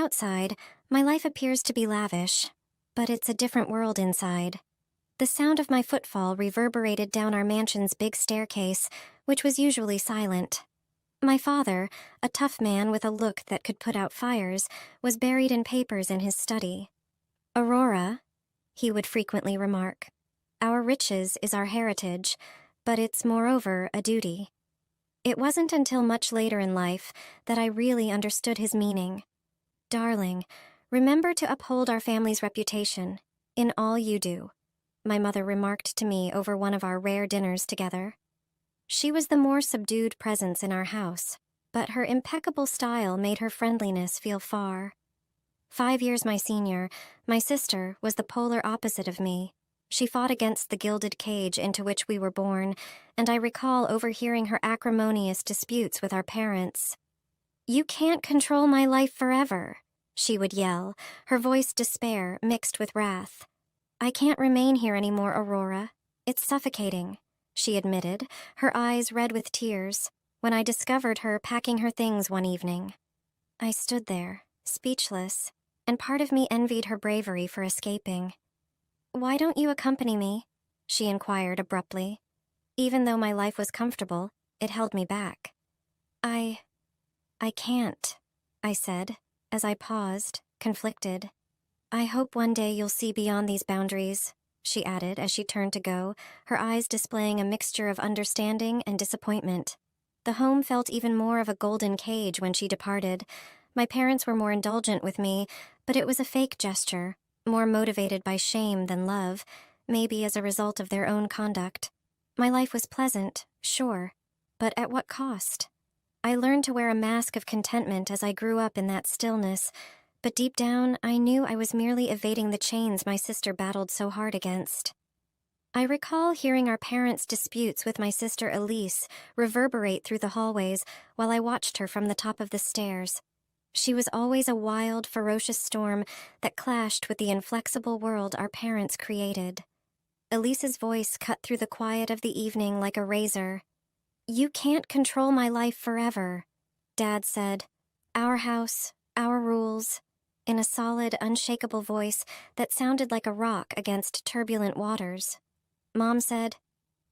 outside, my life appears to be lavish, but it's a different world inside. The sound of my footfall reverberated down our mansion's big staircase, which was usually silent. My father, a tough man with a look that could put out fires, was buried in papers in his study. "Aurora," he would frequently remark, "our riches is our heritage, but it's moreover a duty." It wasn't until much later in life that I really understood his meaning. "Darling, remember to uphold our family's reputation in all you do," my mother remarked to me over one of our rare dinners together. She was the more subdued presence in our house, but her impeccable style made her friendliness feel far. 5 years my senior, my sister was the polar opposite of me. She fought against the gilded cage into which we were born, and I recall overhearing her acrimonious disputes with our parents. "You can't control my life forever," she would yell, her voice despair mixed with wrath. "I can't remain here anymore, Aurora. It's suffocating," she admitted, her eyes red with tears, when I discovered her packing her things one evening. I stood there, speechless, and part of me envied her bravery for escaping. "Why don't you accompany me?" she inquired abruptly. Even though my life was comfortable, it held me back. I can't," I said, as I paused, conflicted. "I hope one day you'll see beyond these boundaries," she added as she turned to go, her eyes displaying a mixture of understanding and disappointment. The home felt even more of a golden cage when she departed. My parents were more indulgent with me, but it was a fake gesture, more motivated by shame than love, maybe as a result of their own conduct. My life was pleasant, sure, but at what cost? I learned to wear a mask of contentment as I grew up in that stillness, but deep down I knew I was merely evading the chains my sister battled so hard against. I recall hearing our parents' disputes with my sister Elise reverberate through the hallways while I watched her from the top of the stairs. She was always a wild, ferocious storm that clashed with the inflexible world our parents created. Elise's voice cut through the quiet of the evening like a razor. "You can't control my life forever," Dad said. "Our house, our rules," in a solid, unshakable voice that sounded like a rock against turbulent waters. Mom said,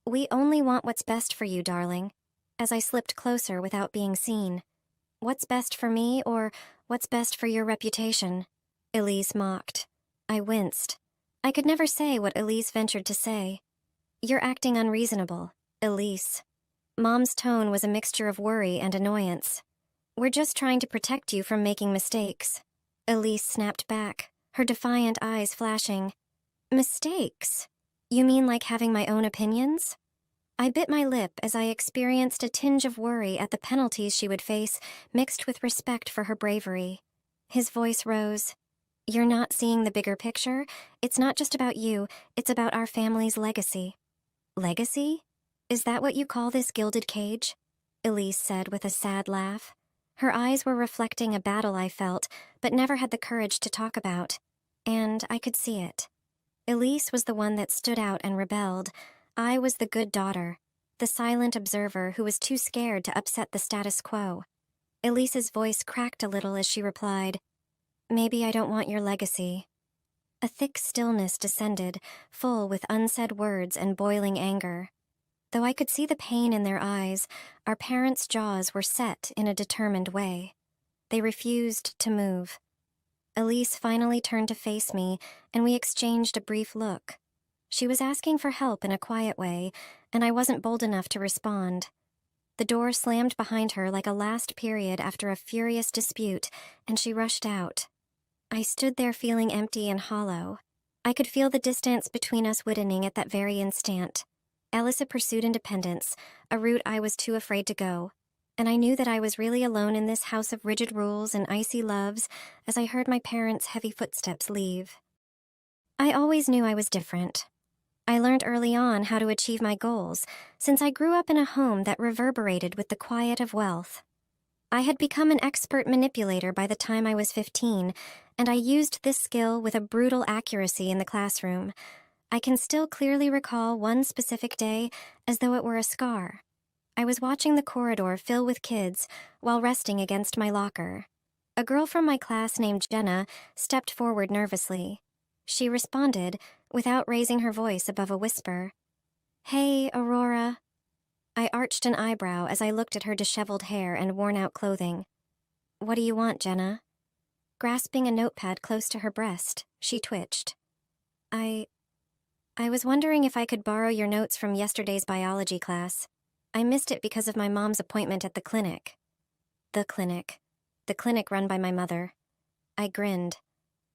"We only want what's best for you, darling," as I slipped closer without being seen. "What's best for me, or what's best for your reputation?" Elise mocked. I winced. I could never say what Elise ventured to say. "You're acting unreasonable, Elise." Mom's tone was a mixture of worry and annoyance. "We're just trying to protect you from making mistakes." Elise snapped back, her defiant eyes flashing. "Mistakes? You mean like having my own opinions?" I bit my lip as I experienced a tinge of worry at the penalties she would face, mixed with respect for her bravery. His voice rose. "You're not seeing the bigger picture? It's not just about you, it's about our family's legacy." "Legacy? Is that what you call this gilded cage?" Elise said with a sad laugh. Her eyes were reflecting a battle I felt, but never had the courage to talk about. And I could see it. Elise was the one that stood out and rebelled. I was the good daughter, the silent observer who was too scared to upset the status quo. Elise's voice cracked a little as she replied, "Maybe I don't want your legacy." A thick stillness descended, full with unsaid words and boiling anger. Though I could see the pain in their eyes, our parents' jaws were set in a determined way. They refused to move. Elise finally turned to face me, and we exchanged a brief look. She was asking for help in a quiet way, and I wasn't bold enough to respond. The door slammed behind her like a last period after a furious dispute, and she rushed out. I stood there feeling empty and hollow. I could feel the distance between us widening at that very instant. Alyssa pursued independence, a route I was too afraid to go, and I knew that I was really alone in this house of rigid rules and icy loves as I heard my parents' heavy footsteps leave. I always knew I was different. I learned early on how to achieve my goals, since I grew up in a home that reverberated with the quiet of wealth. I had become an expert manipulator by the time I was 15, and I used this skill with a brutal accuracy in the classroom. I can still clearly recall one specific day as though it were a scar. I was watching the corridor fill with kids while resting against my locker. A girl from my class named Jenna stepped forward nervously. She responded, without raising her voice above a whisper. "Hey, Aurora." I arched an eyebrow as I looked at her disheveled hair and worn-out clothing. "What do you want, Jenna?" Grasping a notepad close to her breast, she twitched. I was wondering if I could borrow your notes from yesterday's biology class. I missed it because of my mom's appointment at the clinic. The clinic. The clinic run by my mother. I grinned.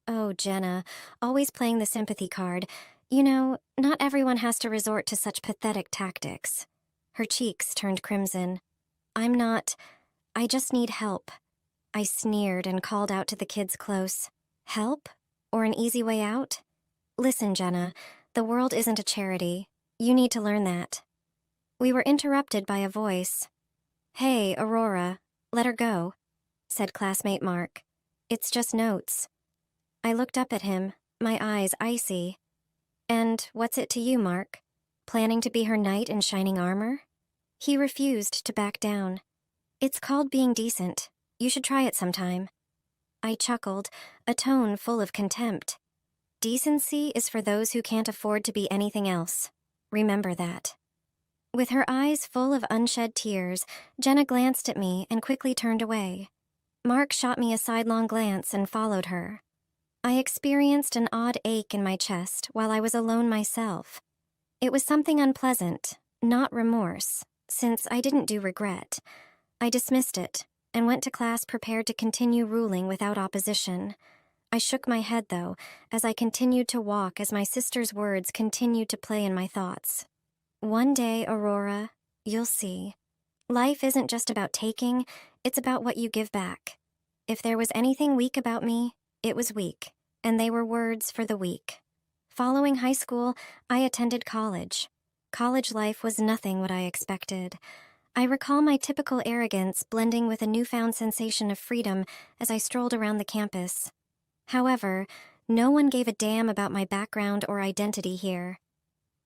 Oh, Jenna, always playing the sympathy card. You know, not everyone has to resort to such pathetic tactics. Her cheeks turned crimson. I just need help. I sneered and called out to the kids close. Help? Or an easy way out? Listen, Jenna, the world isn't a charity. You need to learn that. We were interrupted by a voice. "Hey, Aurora, let her go," said classmate Mark. "It's just notes." I looked up at him, my eyes icy. "And what's it to you, Mark? Planning to be her knight in shining armor?" He refused to back down. "It's called being decent. You should try it sometime." I chuckled, a tone full of contempt. Decency is for those who can't afford to be anything else. Remember that. With her eyes full of unshed tears, Jenna glanced at me and quickly turned away. Mark shot me a sidelong glance and followed her. I experienced an odd ache in my chest while I was alone myself. It was something unpleasant, not remorse, since I didn't do regret. I dismissed it and went to class prepared to continue ruling without opposition. I shook my head, though, as I continued to walk as my sister's words continued to play in my thoughts. One day, Aurora, you'll see. Life isn't just about taking, it's about what you give back. If there was anything weak about me, it was weak, and they were words for the weak. Following high school, I attended college. College life was nothing what I expected. I recall my typical arrogance blending with a newfound sensation of freedom as I strolled around the campus. However, no one gave a damn about my background or identity here.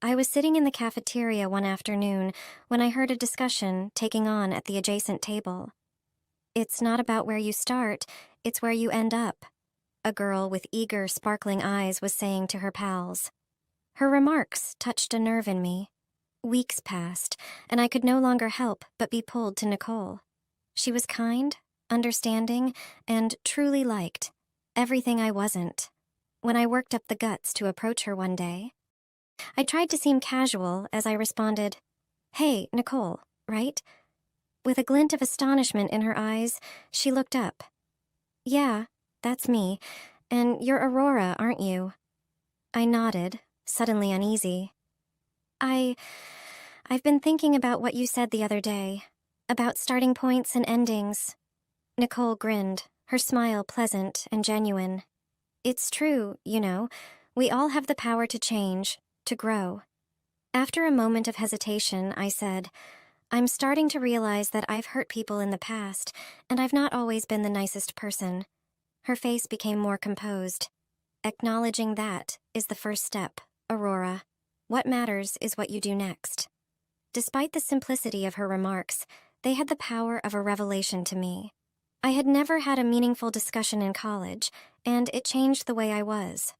I was sitting in the cafeteria one afternoon when I heard a discussion taking on at the adjacent table. "It's not about where you start, it's where you end up," a girl with eager, sparkling eyes was saying to her pals. Her remarks touched a nerve in me. Weeks passed, and I could no longer help but be pulled to Nicole. She was kind, understanding, and truly liked. Everything I wasn't. When I worked up the guts to approach her one day, I tried to seem casual as I responded, "Hey, Nicole, right?" With a glint of astonishment in her eyes, she looked up. "Yeah, that's me. And you're Aurora, aren't you?" I nodded, suddenly uneasy. I've been thinking about what you said the other day, about starting points and endings." Nicole grinned, her smile pleasant and genuine. "It's true, you know. We all have the power to change, to grow." After a moment of hesitation, I said, "I'm starting to realize that I've hurt people in the past, and I've not always been the nicest person." Her face became more composed. "Acknowledging that is the first step, Aurora. What matters is what you do next." Despite the simplicity of her remarks, they had the power of a revelation to me. I had never had a meaningful discussion in college, and it changed the way I was.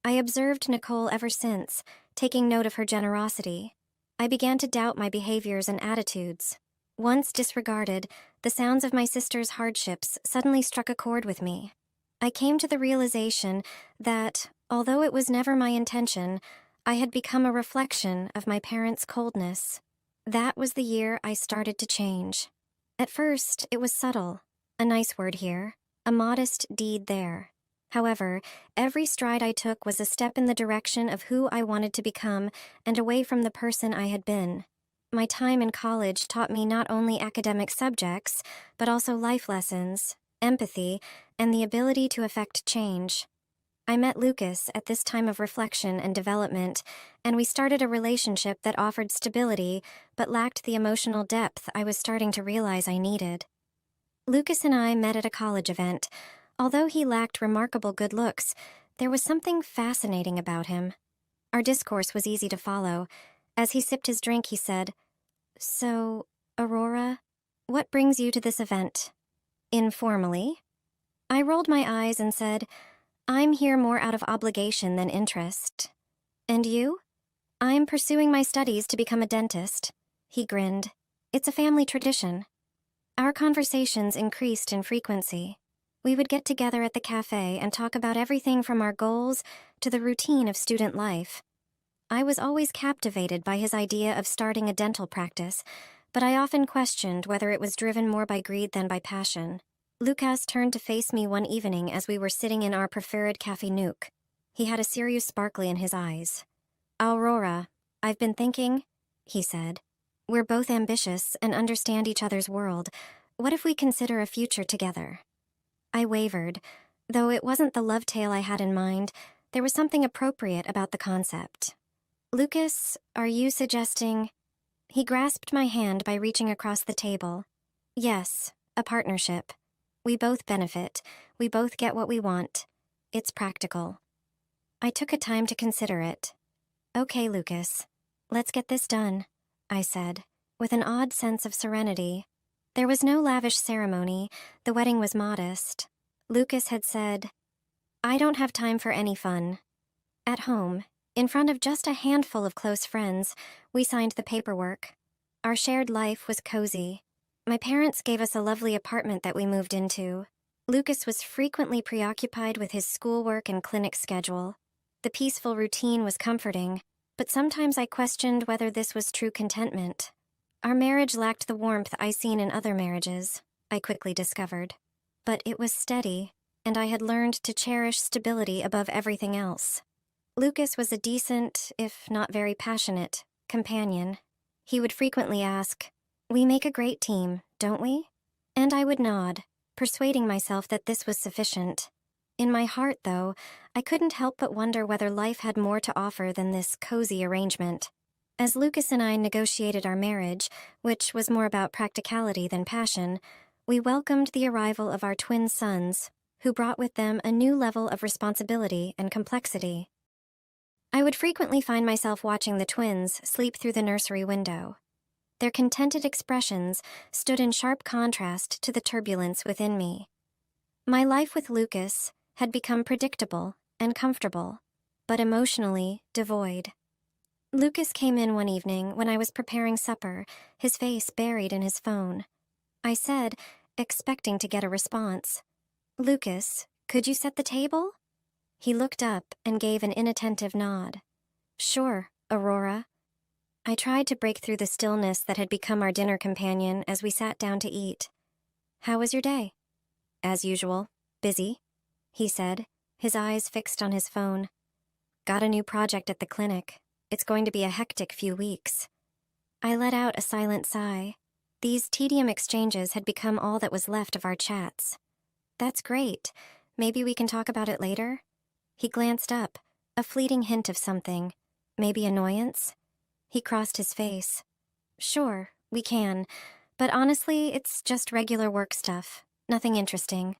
I observed Nicole ever since, taking note of her generosity. I began to doubt my behaviors and attitudes. Once disregarded, the sounds of my sister's hardships suddenly struck a chord with me. I came to the realization that, although it was never my intention, I had become a reflection of my parents' coldness. That was the year I started to change. At first, it was subtle. A nice word here, a modest deed there. However, every stride I took was a step in the direction of who I wanted to become and away from the person I had been. My time in college taught me not only academic subjects, but also life lessons, empathy, and the ability to effect change. I met Lucas at this time of reflection and development, and we started a relationship that offered stability but lacked the emotional depth I was starting to realize I needed. Lucas and I met at a college event. Although he lacked remarkable good looks, there was something fascinating about him. Our discourse was easy to follow. As he sipped his drink, he said, "So, Aurora, what brings you to this event?" Informally. I rolled my eyes and said, I'm here more out of obligation than interest. And you? I'm pursuing my studies to become a dentist. He grinned. It's a family tradition. Our conversations increased in frequency. We would get together at the cafe and talk about everything from our goals to the routine of student life. I was always captivated by his idea of starting a dental practice, but I often questioned whether it was driven more by greed than by passion. Lucas turned to face me one evening as we were sitting in our preferred café nook. He had a serious sparkle in his eyes. Aurora, I've been thinking, he said. We're both ambitious and understand each other's world. What if we consider a future together? I wavered. Though it wasn't the love tale I had in mind, there was something appropriate about the concept. Lucas, are you suggesting... He grasped my hand by reaching across the table. Yes, a partnership. We both benefit. We both get what we want. It's practical. I took a time to consider it. Okay, Lucas. Let's get this done, I said, with an odd sense of serenity. There was no lavish ceremony. The wedding was modest. Lucas had said, I don't have time for any fun. At home, in front of just a handful of close friends, we signed the paperwork. Our shared life was cozy. My parents gave us a lovely apartment that we moved into. Lucas was frequently preoccupied with his schoolwork and clinic schedule. The peaceful routine was comforting, but sometimes I questioned whether this was true contentment. Our marriage lacked the warmth I seen in other marriages, I quickly discovered. But it was steady, and I had learned to cherish stability above everything else. Lucas was a decent, if not very passionate, companion. He would frequently ask, We make a great team, don't we? And I would nod, persuading myself that this was sufficient. In my heart, though, I couldn't help but wonder whether life had more to offer than this cozy arrangement. As Lucas and I negotiated our marriage, which was more about practicality than passion, we welcomed the arrival of our twin sons, who brought with them a new level of responsibility and complexity. I would frequently find myself watching the twins sleep through the nursery window. Their contented expressions stood in sharp contrast to the turbulence within me. My life with Lucas had become predictable and comfortable, but emotionally devoid. Lucas came in one evening when I was preparing supper, his face buried in his phone. I said, expecting to get a response, Lucas, could you set the table? He looked up and gave an inattentive nod. Sure, Aurora. I tried to break through the stillness that had become our dinner companion as we sat down to eat. How was your day? As usual, busy, he said, his eyes fixed on his phone. Got a new project at the clinic. It's going to be a hectic few weeks. I let out a silent sigh. These tedium exchanges had become all that was left of our chats. That's great. Maybe we can talk about it later? He glanced up, a fleeting hint of something. Maybe annoyance? He crossed his face. Sure, we can. But honestly, it's just regular work stuff. Nothing interesting.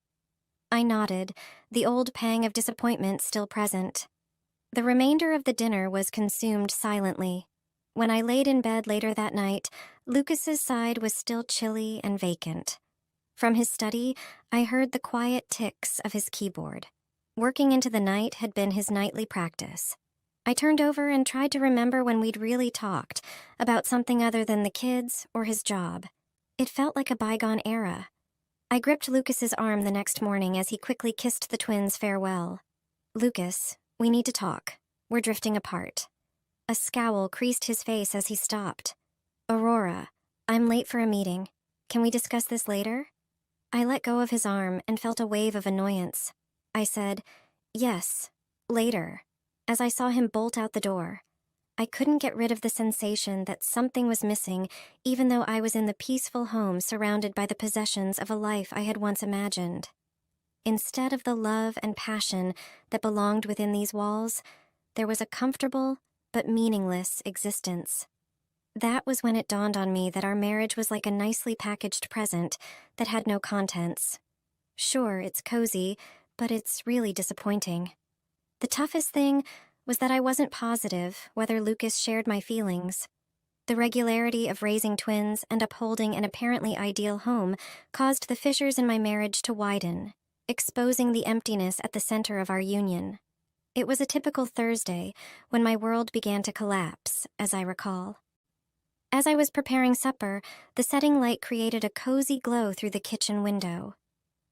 I nodded, the old pang of disappointment still present. The remainder of the dinner was consumed silently. When I laid in bed later that night, Lucas's side was still chilly and vacant. From his study, I heard the quiet ticks of his keyboard. Working into the night had been his nightly practice. I turned over and tried to remember when we'd really talked, about something other than the kids or his job. It felt like a bygone era. I gripped Lucas's arm the next morning as he quickly kissed the twins farewell. Lucas, we need to talk. We're drifting apart. A scowl creased his face as he stopped. Aurora, I'm late for a meeting. Can we discuss this later? I let go of his arm and felt a wave of annoyance. I said, yes, later, as I saw him bolt out the door. I couldn't get rid of the sensation that something was missing, even though I was in the peaceful home surrounded by the possessions of a life I had once imagined. Instead of the love and passion that belonged within these walls, there was a comfortable but meaningless existence. That was when it dawned on me that our marriage was like a nicely packaged present that had no contents. Sure, it's cozy, but it's really disappointing. The toughest thing was that I wasn't positive whether Lucas shared my feelings. The regularity of raising twins and upholding an apparently ideal home caused the fissures in my marriage to widen. exposing the emptiness at the center of our union. It was a typical Thursday when my world began to collapse, as I recall. As I was preparing supper, the setting light created a cozy glow through the kitchen window.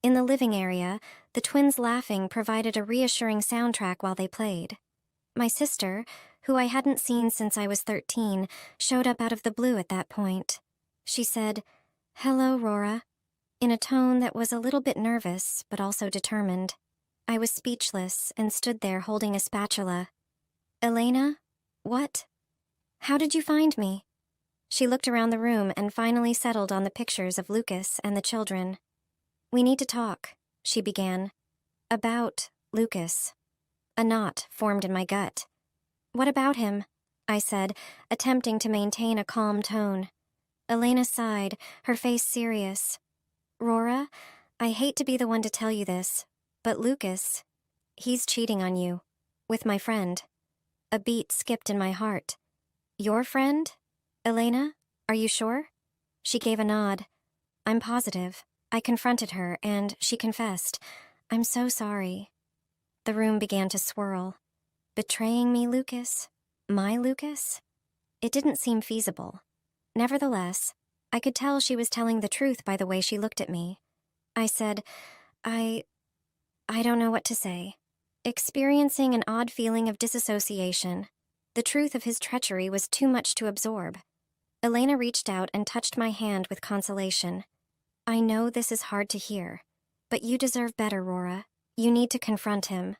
In the living area, the twins laughing provided a reassuring soundtrack while they played. My sister, who I hadn't seen since I was 13, showed up out of the blue at that point. She said, "Hello, Rora," in a tone that was a little bit nervous, but also determined. I was speechless and stood there holding a spatula. "Elena? What? How did you find me?" She looked around the room and finally settled on the pictures of Lucas and the children. "We need to talk," she began. "About Lucas." A knot formed in my gut. "What about him?" I said, attempting to maintain a calm tone. Elena sighed, her face serious. "Rora, I hate to be the one to tell you this, but Lucas, he's cheating on you. With my friend." A beat skipped in my heart. "Your friend? Elena, are you sure?" She gave a nod. "I'm positive." I confronted her, and she confessed. "I'm so sorry." The room began to swirl. Betraying me, Lucas? My Lucas? It didn't seem feasible. Nevertheless, I could tell she was telling the truth by the way she looked at me. I said, I don't know what to say. Experiencing an odd feeling of disassociation. The truth of his treachery was too much to absorb. Elena reached out and touched my hand with consolation. "I know this is hard to hear, but you deserve better, Rora. You need to confront him."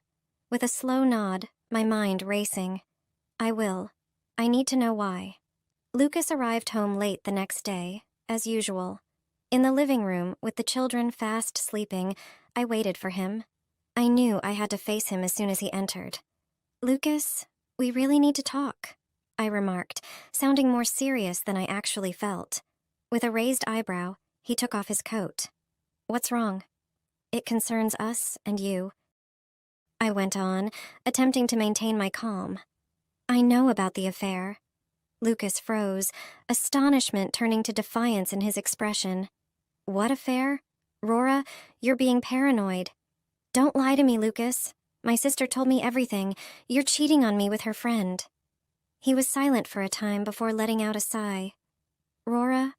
With a slow nod, my mind racing. "I will. I need to know why." Lucas arrived home late the next day, as usual. In the living room, with the children fast sleeping, I waited for him. I knew I had to face him as soon as he entered. "Lucas, we really need to talk," I remarked, sounding more serious than I actually felt. With a raised eyebrow, he took off his coat. "What's wrong?" "It concerns us and you," I went on, attempting to maintain my calm. "I know about the affair." Lucas froze, astonishment turning to defiance in his expression. "What affair? Rora, you're being paranoid." "Don't lie to me, Lucas. My sister told me everything. You're cheating on me with her friend." He was silent for a time before letting out a sigh. "Rora,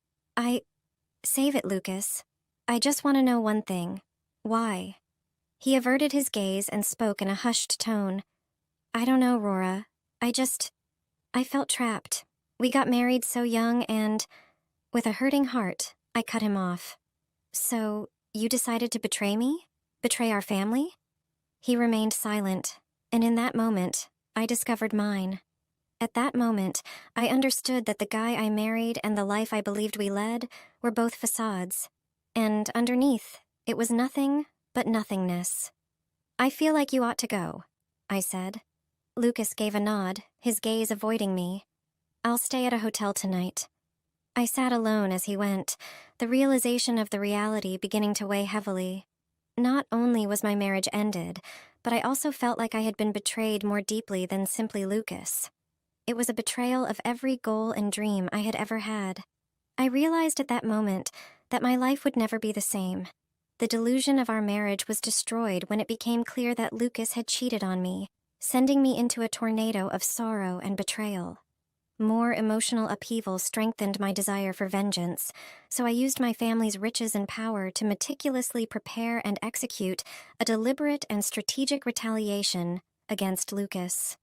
Save it, Lucas. I just want to know one thing. Why?" He averted his gaze and spoke in a hushed tone. "I don't know, Rora. I felt trapped. We got married so young and..." With a hurting heart, I cut him off. "So, you decided to betray me? Betray our family?" He remained silent, and in that moment, I discovered mine. At that moment, I understood that the guy I married and the life I believed we led were both facades. And underneath, it was nothing but nothingness. "I feel like you ought to go," I said. Lucas gave a nod, his gaze avoiding me. "I'll stay at a hotel tonight." I sat alone as he went, the realization of the reality beginning to weigh heavily. Not only was my marriage ended, but I also felt like I had been betrayed more deeply than simply Lucas. It was a betrayal of every goal and dream I had ever had. I realized at that moment that my life would never be the same. The delusion of our marriage was destroyed when it became clear that Lucas had cheated on me, sending me into a tornado of sorrow and betrayal. More emotional upheaval strengthened my desire for vengeance, so I used my family's riches and power to meticulously prepare and execute a deliberate and strategic retaliation against Lucas.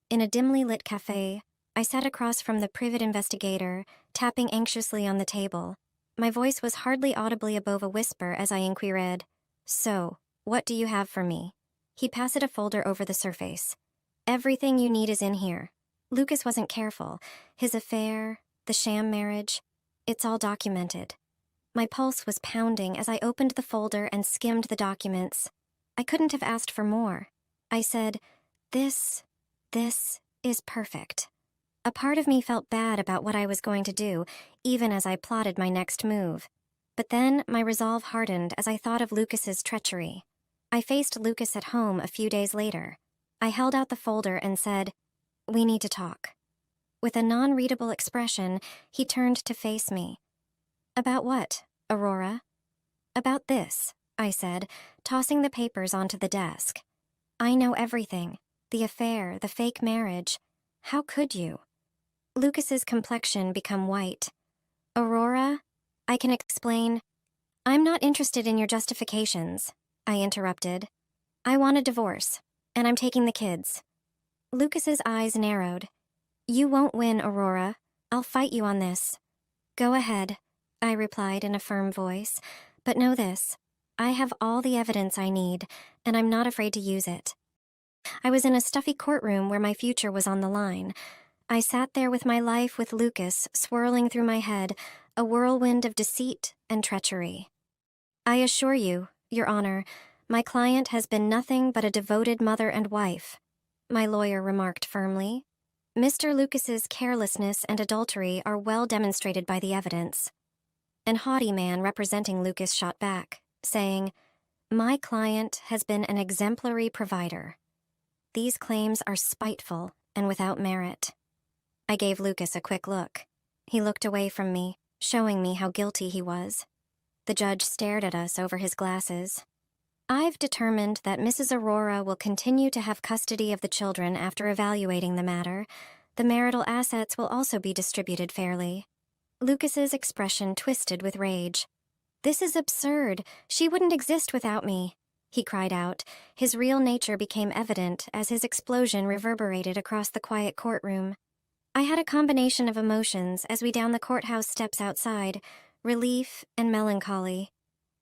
In a dimly lit cafe, I sat across from the private investigator, tapping anxiously on the table. My voice was hardly audibly above a whisper as I inquired, "So, what do you have for me?" He passed a folder over the surface. "Everything you need is in here. Lucas wasn't careful. His affair, the sham marriage, it's all documented." My pulse was pounding as I opened the folder and skimmed the documents. I couldn't have asked for more. I said, This is perfect." A part of me felt bad about what I was going to do, even as I plotted my next move. But then my resolve hardened as I thought of Lucas's treachery. I faced Lucas at home a few days later. I held out the folder and said, "We need to talk." With a non-readable expression, he turned to face me. "About what, Aurora?" "About this," I said, tossing the papers onto the desk. I know everything. The affair, the fake marriage. How could you? Lucas's complexion became white. Aurora, I can explain. I'm not interested in your justifications, I interrupted. I want a divorce, and I'm taking the kids. Lucas's eyes narrowed. You won't win, Aurora. I'll fight you on this. Go ahead, I replied in a firm voice, but know this. I have all the evidence I need, and I'm not afraid to use it. I was in a stuffy courtroom where my future was on the line. I sat there with my life with Lucas swirling through my head, a whirlwind of deceit and treachery. I assure you, Your Honor, my client has been nothing but a devoted mother and wife, my lawyer remarked firmly. Mr. Lucas's carelessness and adultery are well demonstrated by the evidence. An haughty man representing Lucas shot back, saying, My client has been an exemplary provider. These claims are spiteful and without merit. I gave Lucas a quick look. He looked away from me, showing me how guilty he was. The judge stared at us over his glasses. I've determined that Mrs. Aurora will continue to have custody of the children after evaluating the matter. The marital assets will also be distributed fairly. Lucas's expression twisted with rage. This is absurd. She wouldn't exist without me, he cried out. His real nature became evident as his explosion reverberated across the quiet courtroom. I had a combination of emotions as we down the courthouse steps outside, relief and melancholy.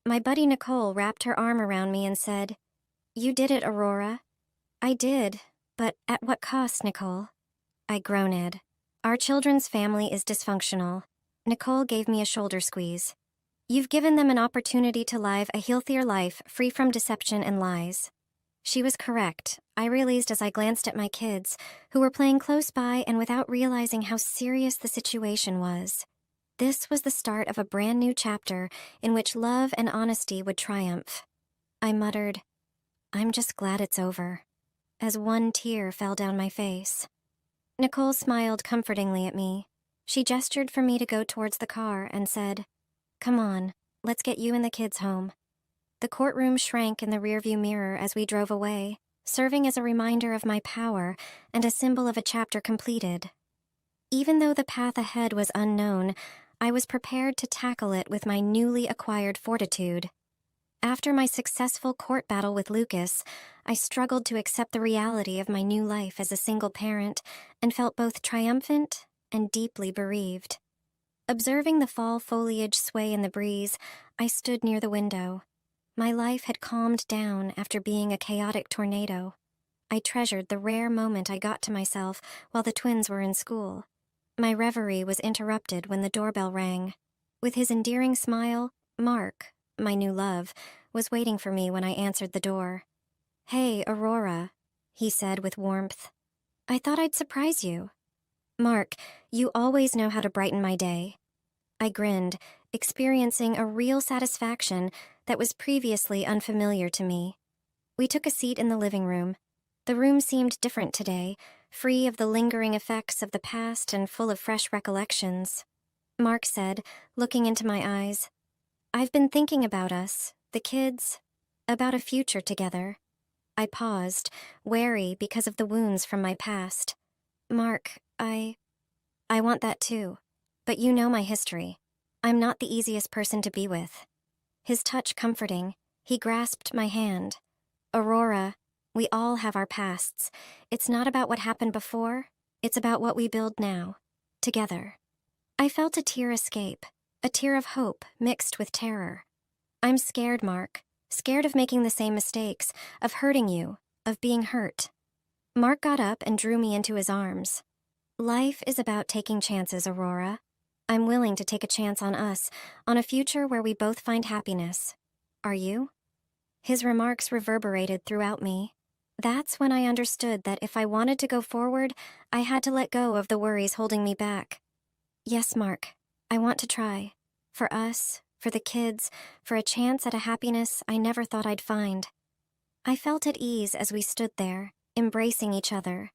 My buddy Nicole wrapped her arm around me and said, You did it, Aurora. I did, but at what cost, Nicole? I groaned. Our children's family is dysfunctional. Nicole gave me a shoulder squeeze. You've given them an opportunity to live a healthier life free from deception and lies. She was correct, I realized as I glanced at my kids, who were playing close by and without realizing how serious the situation was. This was the start of a brand new chapter in which love and honesty would triumph. I muttered, I'm just glad it's over, as one tear fell down my face. Nicole smiled comfortingly at me. She gestured for me to go towards the car and said, Come on, let's get you and the kids home. The courtroom shrank in the rearview mirror as we drove away, serving as a reminder of my power and a symbol of a chapter completed. Even though the path ahead was unknown, I was prepared to tackle it with my newly acquired fortitude. After my successful court battle with Lucas, I struggled to accept the reality of my new life as a single parent and felt both triumphant and deeply bereaved. Observing the fall foliage sway in the breeze, I stood near the window. My life had calmed down after being a chaotic tornado. I treasured the rare moment I got to myself while the twins were in school. My reverie was interrupted when the doorbell rang. With his endearing smile, Mark, my new love, was waiting for me when I answered the door. Hey, Aurora, he said with warmth. I thought I'd surprise you. Mark, you always know how to brighten my day. I grinned, experiencing a real satisfaction that was previously unfamiliar to me. We took a seat in the living room. The room seemed different today, free of the lingering effects of the past and full of fresh recollections. Mark said, looking into my eyes, I've been thinking about us, the kids, about a future together. I paused, wary because of the wounds from my past. Mark, I want that too. But you know my history. I'm not the easiest person to be with. His touch comforting, he grasped my hand. Aurora, we all have our pasts. It's not about what happened before. It's about what we build now, together. I felt a tear escape, a tear of hope mixed with terror. I'm scared, Mark. Scared of making the same mistakes, of hurting you, of being hurt. Mark got up and drew me into his arms. Life is about taking chances, Aurora. I'm willing to take a chance on us, on a future where we both find happiness. Are you? His remarks reverberated throughout me. That's when I understood that if I wanted to go forward, I had to let go of the worries holding me back. Yes, Mark, I want to try. For us, for the kids, for a chance at a happiness I never thought I'd find. I felt at ease as we stood there, embracing each other.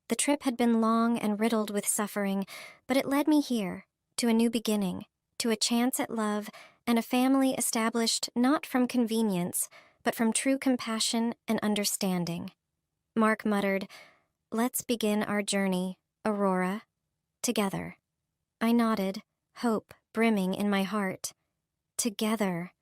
The trip had been long and riddled with suffering, but it led me here, to a new beginning, to a chance at love and a family established not from convenience, but from true compassion and understanding. Mark muttered, "Let's begin our journey, Aurora, together." I nodded, hope brimming in my heart. Together.